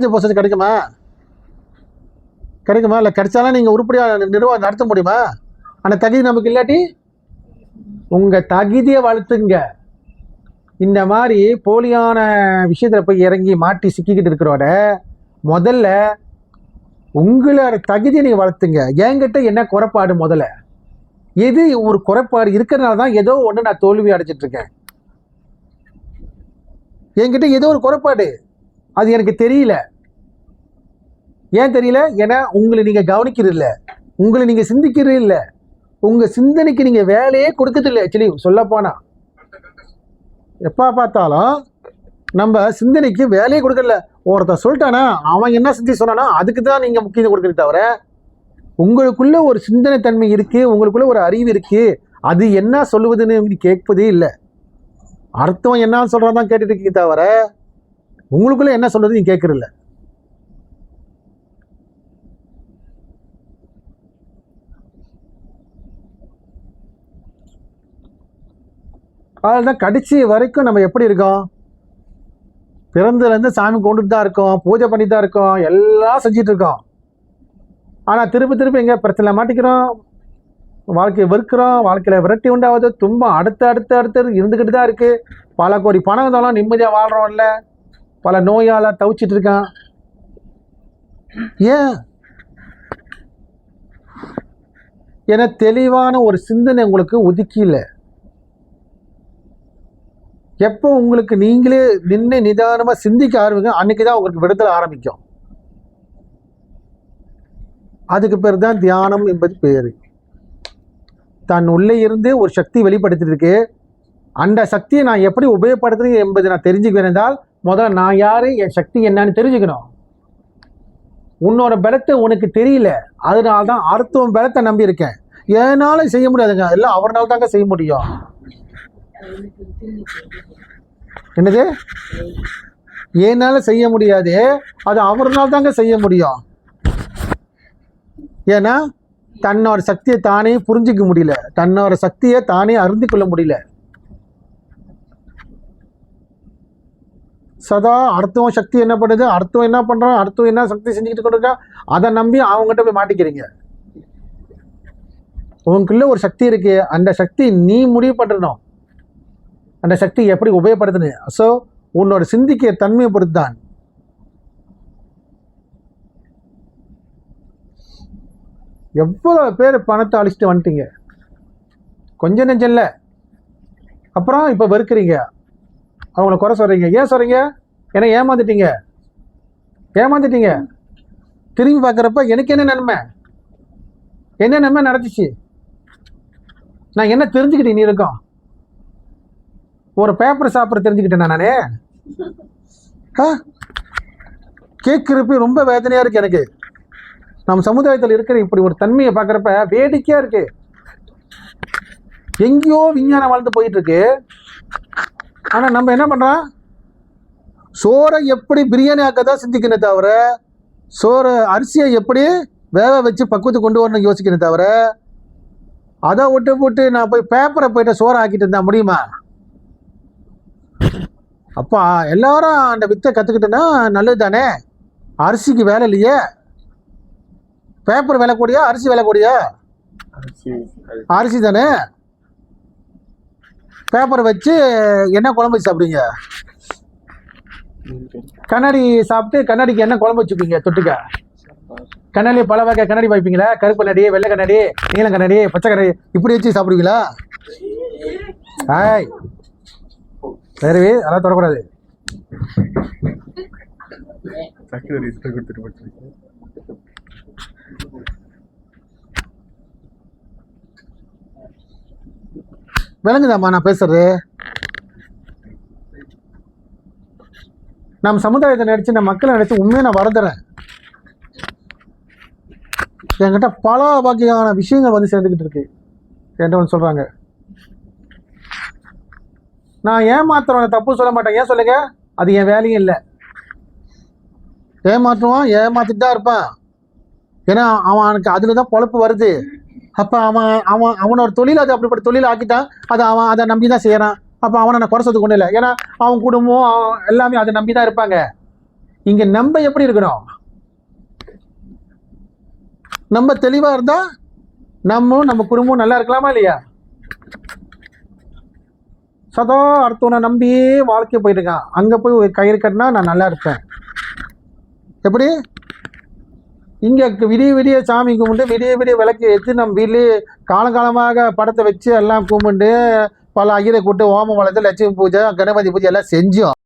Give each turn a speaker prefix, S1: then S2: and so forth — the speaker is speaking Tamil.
S1: போஸ்ட் கிடைக்குமா? இல்லை கிடைச்சாலும் நீங்கள் உருப்படியாக நிர்வாகம் நடத்த முடியுமா? அந்த தகுதி நமக்கு இல்லாட்டி உங்கள் தகுதியை வளர்த்துங்க. இந்த மாதிரி போலியான விஷயத்தில் போய் இறங்கி மாட்டி சிக்கிக்கிட்டு இருக்கிறோட முதல்ல உங்களோட தகுதியை நீங்கள் வளர்த்துங்க. என்கிட்ட என்ன குறைபாடு, முதல்ல எது ஒரு குறைபாடு இருக்கிறதுனால தான் ஏதோ ஒன்று நான் தோல்வி அடைச்சிட்டு இருக்கேன். என்கிட்ட ஏதோ ஒரு குறைபாடு, அது எனக்கு தெரியல. ஏன் தெரியல? ஏன்னா உங்களை நீங்கள் கவனிக்கிறது இல்லை, உங்களை நீங்கள் சிந்திக்கிறது இல்லை, உங்கள் சிந்தனைக்கு நீங்கள் வேலையே கொடுக்கறது இல்லை. ஆக்சுவலி சொல்லப்போனா எப்போ பார்த்தாலும் நம்ம சிந்தனைக்கு வேலையே கொடுக்கல. ஒருத்தர் சொல்லிட்டானா அவன் என்ன சிந்தி சொன்னானா அதுக்கு தான் நீங்கள் முக்கியத்துவம் கொடுக்குறது தவிர உங்களுக்குள்ள ஒரு சிந்தனை தன்மை இருக்கு, உங்களுக்குள்ள ஒரு அறிவு இருக்கு, அது என்ன சொல்லுவதுன்னு கேட்பதே இல்லை. அர்த்தம் என்ன சொல்றதான் கேட்டுட்டு இருக்கீங்க தவிர உங்களுக்குள்ள என்ன சொல்றது நீங்க கேட்கறதில்ல. அதுதான் கடைசி வரைக்கும் நம்ம எப்படி இருக்கோம்? பிறந்ததுலேருந்து சாமி கொண்டுட்டு தான் இருக்கோம், பூஜை பண்ணிட்டு தான் இருக்கோம், எல்லாம் செஞ்சிட்டு இருக்கோம். ஆனால் திருப்பி எங்கே பிரச்சனை மாட்டிக்கிறோம், வாழ்க்கையை வெறுக்கிறோம், வாழ்க்கையில் விரட்டி உண்டாவது, துன்பம் அடுத்து இருந்துக்கிட்டு தான் இருக்குது. பல கோடி பணம் இருந்தாலும் நிம்மதியாக வாழ்கிறோம் இல்லை, பல நோயால் தவிச்சிட்டு இருக்கான். ஏன்? ஏன்னா தெளிவான ஒரு சிந்தனை உங்களுக்கு ஒதுக்கல. எப்போ உங்களுக்கு நீங்களே நின்று நிதானமாக சிந்திக்க ஆரம்பிங்க, அன்னைக்கு தான் உங்களுக்கு விடுதலை ஆரம்பிக்கும். அதுக்கு பேர் தான் தியானம் என்பது பேர். தன் உள்ளே இருந்து ஒரு சக்தி வெளிப்படுத்திட்டு இருக்கு, அந்த சக்தியை நான் எப்படி உபயோகப்படுத்துறேன் என்பதை நான் தெரிஞ்சுக்குவேன் என்றால் முதல்ல நான் யாரு, என் சக்தி என்னன்னு தெரிஞ்சுக்கணும். உன்னோட பலத்தை உனக்கு தெரியல, அதனால தான் அடுத்தவன் பலத்தை நம்பி இருக்கேன். ஏனாலும் செய்ய முடியாதுங்க, எல்லாம் அவர்னால தாங்க செய்ய முடியும். என்னது? ஏனால செய்ய முடியாது, அது அவர்னால தாங்க செய்ய முடியும். ஏன்னா தன்னோட சக்தியை தானே புரிஞ்சிக்க முடியல, தன்னோட சக்தியை தானே அறிந்து கொள்ள முடியல. சதா அடுத்தவன் சக்தி என்ன பண்ணுது, அடுத்தவன் என்ன பண்றான், அடுத்தவன் என்ன சக்தி செஞ்சுக்கிட்டு கொண்டிருக்கான், அதை நம்பி அவங்ககிட்ட போய் மாட்டிக்கிறீங்க. உனக்குள்ள ஒரு சக்தி இருக்கு, அந்த சக்தி நீ முடிவு பண்ணணும், அந்த சக்தி எப்படி உபயோகப்படுத்தணும். ஸோ உன்னோட சிந்திக்கிற தன்மையை பொறுத்து தான். எவ்வளோ பேர் பணத்தை அழிச்சிட்டு வந்துட்டீங்க, கொஞ்சம் நெஞ்சம் இல்லை. அப்புறம் இப்போ வெறுக்கிறீங்க, அவங்கள குறை சொல்கிறீங்க. ஏன் சொல்கிறீங்க? ஏன்னா ஏமாந்துட்டீங்க. திரும்பி பார்க்குறப்ப எனக்கு என்ன நன்மை நடந்துச்சு, நான் என்ன தெரிஞ்சுக்கிட்டேன். நீ இருக்கும் ஒரு பேப்பர் சாப்பிட்ற தெரிஞ்சுக்கிட்டேன் நானே. கேட்குறப்ப ரொம்ப வேதனையாக இருக்குது எனக்கு. நம்ம சமுதாயத்தில் இருக்கிற இப்படி ஒரு தன்மையை பார்க்குறப்ப வேடிக்கையாக இருக்கு. எங்கேயோ விஞ்ஞானம் வாழ்ந்து போயிட்டு இருக்கு. ஆனால் நம்ம என்ன பண்ணுறோம், சோறை எப்படி பிரியாணி ஆக்கதான் சிந்திக்கணும் தவிர அரிசியை எப்படி வேக வச்சு பக்குவத்தை கொண்டு வரணும் யோசிக்கணும் தவிர அதை விட்டு போட்டு நான் போய் பேப்பரை போயிட்டு சோறை ஆக்கிட்டு இருந்தா முடியுமா? அப்பா எல்லாரும் அந்த வித்தை கற்றுக்கிட்டோன்னா நல்லது தானே. அரிசிக்கு வேலை இல்லையே, பேப்பர் விலை கூடியா அரிசி விலை கூடியா? அரிசி தானே. பேப்பரை வச்சு என்ன குழம்பு வச்சு சாப்பிடுவீங்க? கண்ணாடி சாப்பிட்டு கண்ணாடிக்கு என்ன குழம்பு வச்சுப்பீங்க தொட்டுக்க? கண்ணாடி பல வகை கண்ணாடி வைப்பீங்களா? கருப்பு கண்ணாடி, வெள்ளை கண்ணாடி, நீல கண்ணாடி, பச்சை கண்ணாடி, இப்படி வச்சு சாப்பிடுவீங்களா? ஆய் சரி, அதெல்லாம் தொடக்கூடாது. விளங்குதாம்மா நான் பேசுறது? நம்ம சமுதாயத்தை நினைச்சு, நம்ம மக்களை நினைச்சு உண்மையை நான் வரதுறேன். என்கிட்ட பல வகையான விஷயங்கள் வந்து சேர்ந்துக்கிட்டு இருக்கு. என்கிட்ட சொல்றாங்க, நான் ஏமாத்துறவனை தப்பு சொல்ல மாட்டேன். ஏன் சொல்லுங்க? அது என் வேலையும் இல்லை. ஏமாற்றுவான், ஏமாத்திட்டு தான் இருப்பான். ஏன்னா அவனுக்கு அதுல தான் பொழப்பு வருது. அப்போ அவனோட தொழில் அது அப்படிப்பட்ட தொழில் ஆக்கிட்டான், அது அவன் அதை நம்பி தான் செய்யறான். அப்போ அவனை நான் குறை சொல்றது கொண்டு இல்லை. ஏன்னா அவன் குடும்பம் எல்லாமே அதை நம்பி தான் இருப்பாங்க. இங்க நம்ம எப்படி இருக்கணும்? நம்ம தெளிவா இருந்தா நம்ம குடும்பம் நல்லா இருக்கலாமா இல்லையா? சதா அடுத்தவனை நம்பியே வாழ்க்கை போயிட்டு இருக்கான். அங்க போய் ஒரு கயிறு கட்டினா நான் நல்லா இருப்பேன். எப்படி? இங்க விடிய விடிய சாமி கும்பிட்டு விடிய விடிய விளக்கு ஏற்றி நம்ம வீட்லயே காலங்காலமாக படத்தை வச்சு எல்லாம் கும்பிட்டு பல ஐயரை கூட்டு ஓமம் வளர்த்து லட்சுமி பூஜை கணபதி பூஜை எல்லாம் செஞ்சோம்.